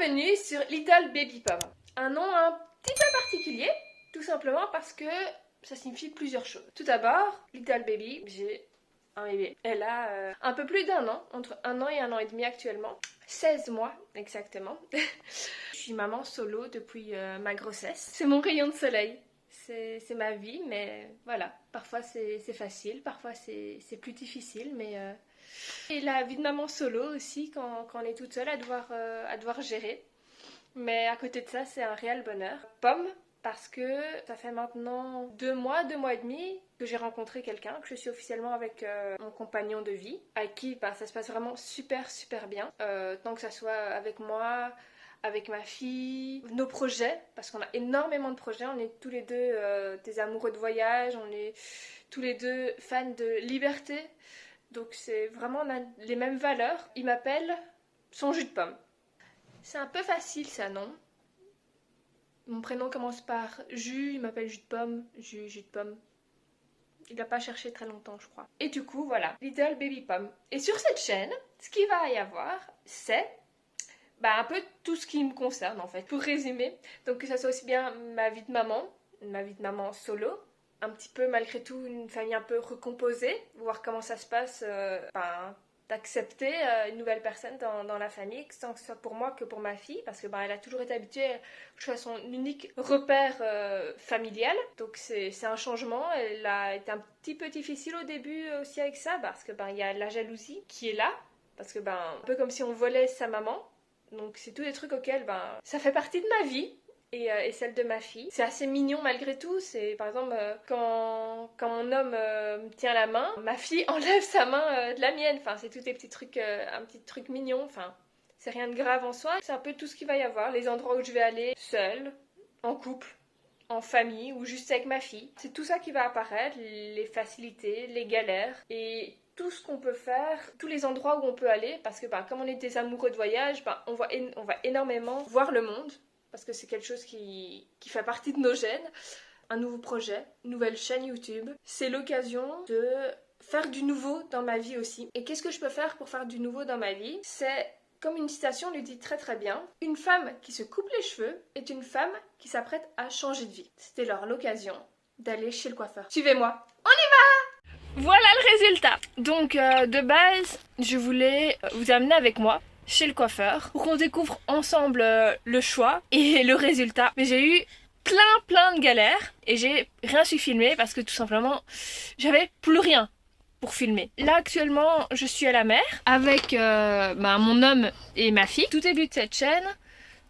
Bienvenue sur Little Baby Pom. Un nom un petit peu particulier, tout simplement parce que ça signifie plusieurs choses. Tout d'abord, Little Baby, j'ai un bébé. Elle a un peu plus d'1 an, entre 1 an et 1 an et demi actuellement. 16 mois exactement. Je suis maman solo depuis ma grossesse. C'est mon rayon de soleil. C'est ma vie, mais voilà. Parfois c'est facile, parfois c'est plus difficile, mais... Et la vie de maman solo aussi, quand on est toute seule à devoir gérer. Mais à côté de ça, c'est un réel bonheur. Pomme, parce que ça fait maintenant 2 mois et demi que j'ai rencontré quelqu'un, que je suis officiellement avec mon compagnon de vie, avec qui ça se passe vraiment super bien. Tant que ça soit avec moi, avec ma fille, nos projets, parce qu'on a énormément de projets, on est tous les deux des amoureux de voyage, on est tous les deux fans de liberté. Donc c'est vraiment, on a les mêmes valeurs. Il m'appelle son jus de pomme. C'est un peu facile ça, non? Mon prénom commence par jus, il m'appelle jus de pomme, jus de pomme. Il n'a pas cherché très longtemps, je crois. Et du coup, voilà, Little Baby Pom. Et sur cette chaîne, ce qu'il va y avoir, c'est un peu tout ce qui me concerne en fait. Pour résumer, donc que ça soit aussi bien ma vie de maman solo, un petit peu malgré tout une famille un peu recomposée, voir comment ça se passe, d'accepter une nouvelle personne dans la famille, tant que ce soit pour moi que pour ma fille, parce que elle a toujours été habituée, je suis à son unique repère familial, donc c'est un changement. Elle a été un petit peu difficile au début aussi avec ça, parce que il y a la jalousie qui est là, parce que un peu comme si on volait sa maman, donc c'est tous des trucs auxquels ça fait partie de ma vie. Et celle de ma fille. C'est assez mignon malgré tout. C'est par exemple quand mon homme me tient la main, ma fille enlève sa main de la mienne. Enfin, c'est tous des petits trucs, un petit truc mignon. Enfin, c'est rien de grave en soi. C'est un peu tout ce qu'il va y avoir. Les endroits où je vais aller seule, en couple, en famille ou juste avec ma fille. C'est tout ça qui va apparaître. Les facilités, les galères et tout ce qu'on peut faire, tous les endroits où on peut aller. Parce que comme on est des amoureux de voyage, on va énormément voir le monde. Parce que c'est quelque chose qui fait partie de nos gènes. Un nouveau projet, une nouvelle chaîne YouTube. C'est l'occasion de faire du nouveau dans ma vie aussi. Et qu'est-ce que je peux faire pour faire du nouveau dans ma vie? C'est, comme une citation le dit très bien, une femme qui se coupe les cheveux est une femme qui s'apprête à changer de vie. C'était alors l'occasion d'aller chez le coiffeur. Suivez-moi, on y va! Voilà le résultat. Donc de base, je voulais vous amener avec moi chez le coiffeur pour qu'on découvre ensemble le choix et le résultat. Mais j'ai eu plein de galères et j'ai rien su filmer parce que tout simplement j'avais plus rien pour filmer. Là actuellement je suis à la mer avec mon homme et ma fille. Tout début de cette chaîne,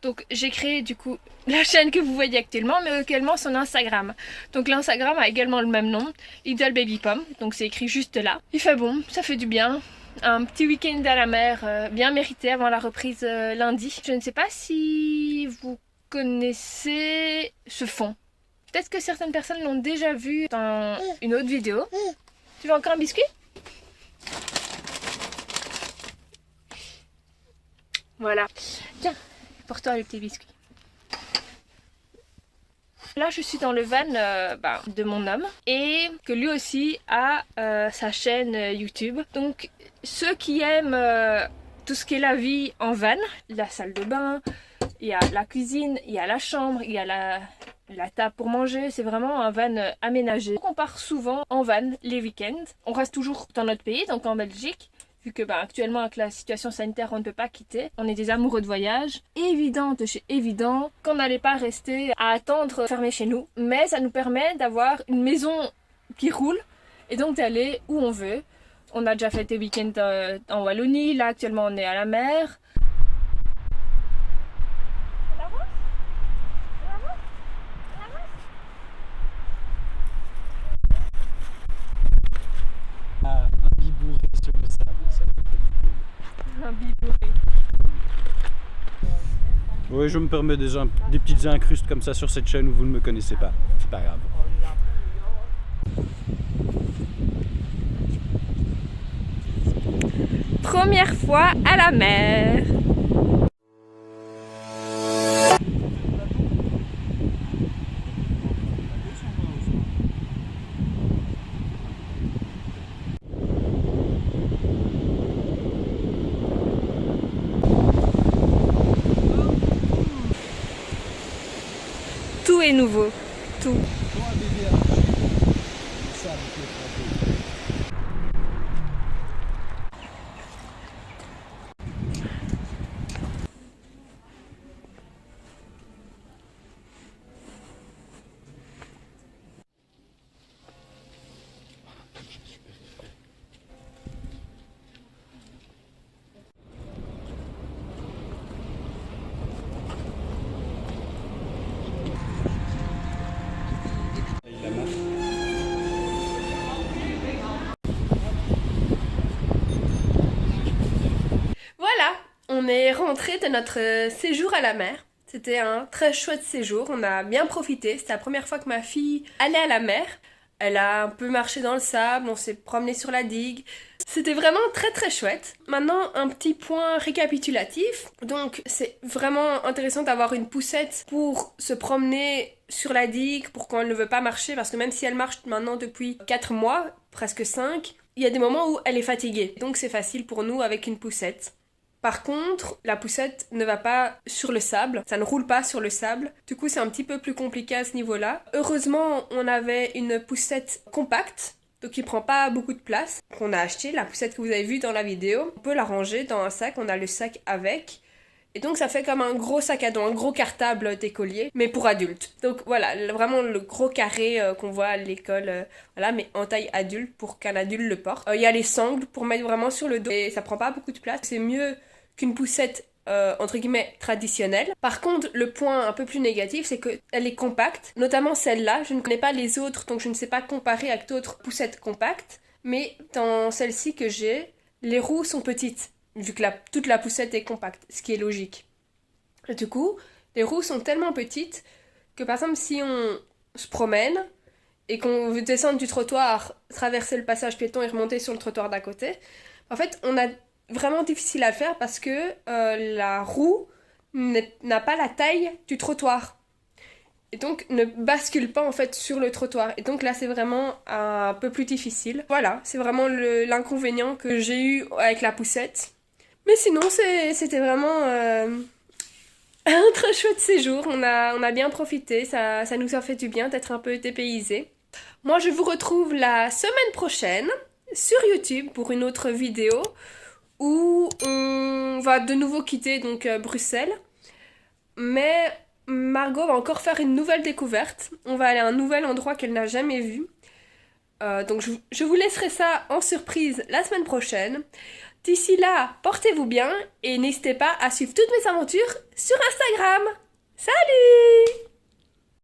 donc j'ai créé du coup la chaîne que vous voyez actuellement, mais également son Instagram. Donc l'Instagram a également le même nom, Little Baby Pom, donc c'est écrit juste là. Il fait bon, ça fait du bien. Un petit week-end à la mer bien mérité avant la reprise lundi. Je ne sais pas si vous connaissez ce fond. Peut-être que certaines personnes l'ont déjà vu dans une autre vidéo. Tu veux encore un biscuit? Voilà. Tiens, pour toi le petit biscuit. Là je suis dans le van de mon homme et que lui aussi a sa chaîne YouTube. Donc ceux qui aiment tout ce qui est la vie en van, la salle de bain, il y a la cuisine, il y a la chambre, il y a la table pour manger, c'est vraiment un van aménagé. Donc on part souvent en van les week-ends. On reste toujours dans notre pays, donc en Belgique. Vu que actuellement avec la situation sanitaire on ne peut pas quitter, on est des amoureux de voyage, évident de chez évident qu'on n'allait pas rester à attendre fermé chez nous, mais ça nous permet d'avoir une maison qui roule et donc d'aller où on veut. On a déjà fait des week-ends en Wallonie, là actuellement on est à la mer. Oui, je me permets des petites incrustes comme ça sur cette chaîne où vous ne me connaissez pas. C'est pas grave. Première fois à la mer. tout est nouveau. Tout. Voilà, on est rentré de notre séjour à la mer. C'était un très chouette séjour, on a bien profité. C'était la première fois que ma fille allait à la mer. Elle a un peu marché dans le sable, on s'est promené sur la digue. C'était vraiment très très chouette. Maintenant, un petit point récapitulatif. Donc, c'est vraiment intéressant d'avoir une poussette pour se promener sur la digue, pour quand elle ne veut pas marcher, parce que même si elle marche maintenant depuis 4 mois, presque 5, il y a des moments où elle est fatiguée. Donc, c'est facile pour nous avec une poussette. Par contre, la poussette ne va pas sur le sable, ça ne roule pas sur le sable. Du coup, c'est un petit peu plus compliqué à ce niveau-là. Heureusement, on avait une poussette compacte, donc qui prend pas beaucoup de place, qu'on a acheté, la poussette que vous avez vue dans la vidéo. On peut la ranger dans un sac, on a le sac avec. Et donc ça fait comme un gros sac à dos, un gros cartable d'écolier, mais pour adultes. Donc voilà, vraiment le gros carré qu'on voit à l'école, voilà, mais en taille adulte pour qu'un adulte le porte. Il y a les sangles pour mettre vraiment sur le dos et ça prend pas beaucoup de place. C'est mieux qu'une poussette entre guillemets traditionnelle. Par contre, le point un peu plus négatif, c'est qu'elle est compacte, notamment celle-là. Je ne connais pas les autres, donc je ne sais pas comparer avec d'autres poussettes compactes. Mais dans celle-ci que j'ai, les roues sont petites, vu que toute la poussette est compacte, ce qui est logique. Et du coup, les roues sont tellement petites que par exemple, si on se promène et qu'on veut descendre du trottoir, traverser le passage piéton et remonter sur le trottoir d'à côté, en fait, on a vraiment difficile à le faire parce que la roue n'a pas la taille du trottoir et donc ne bascule pas en fait sur le trottoir, et donc là c'est vraiment un peu plus difficile. Voilà, c'est vraiment l'inconvénient que j'ai eu avec la poussette, mais sinon c'était vraiment un très chouette séjour. On a bien profité, ça nous a fait du bien d'être un peu dépaysés. Moi je vous retrouve la semaine prochaine sur YouTube pour une autre vidéo où on va de nouveau quitter donc Bruxelles, mais Margot va encore faire une nouvelle découverte. On va aller à un nouvel endroit qu'elle n'a jamais vu. Donc je vous laisserai ça en surprise la semaine prochaine. D'ici là, portez-vous bien et n'hésitez pas à suivre toutes mes aventures sur Instagram. Salut!